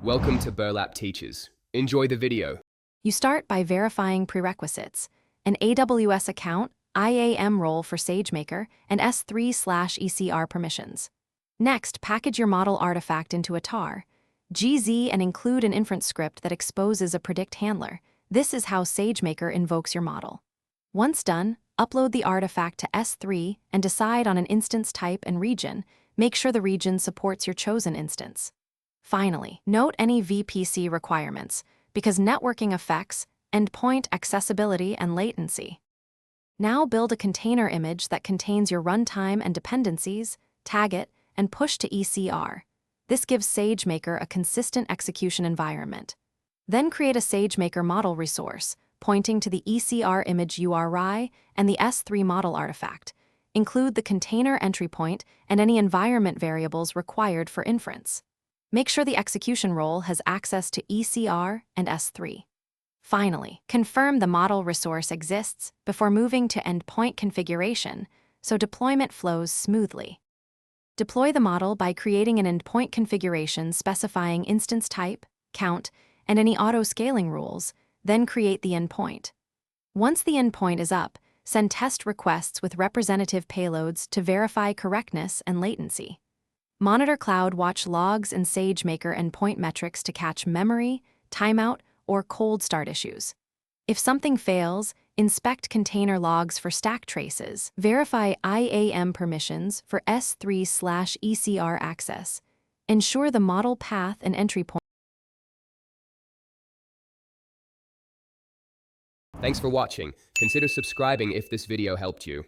Welcome to Burlap Teachers. Enjoy the video. You start by verifying prerequisites: an AWS account, IAM role for Sagemaker, and S3/ECR permissions. Next, package your model artifact into a tar, GZ, and include an inference script that exposes a predict handler. This is how Sagemaker invokes your model. Once done, upload the artifact to S3 and decide on an instance type and region. Make sure the region supports your chosen instance. Finally, note any VPC requirements, because networking affects endpoint accessibility and latency. Now build a container image that contains your runtime and dependencies, tag it, and push to ECR. This gives Sagemaker a consistent execution environment. Then create a Sagemaker model resource, pointing to the ECR image URI and the S3 model artifact. Include the container entry point and any environment variables required for inference. Make sure the execution role has access to ECR and S3. Finally, confirm the model resource exists before moving to endpoint configuration so deployment flows smoothly. Deploy the model by creating an endpoint configuration specifying instance type, count, and any auto-scaling rules, then create the endpoint. Once the endpoint is up, send test requests with representative payloads to verify correctness and latency. Monitor CloudWatch logs and Sagemaker endpoint metrics to catch memory, timeout, or cold start issues. If something fails, inspect container logs for stack traces. Verify IAM permissions for S3/ECR access. Ensure the model path and entry point. Thanks for watching. Consider subscribing if this video helped you.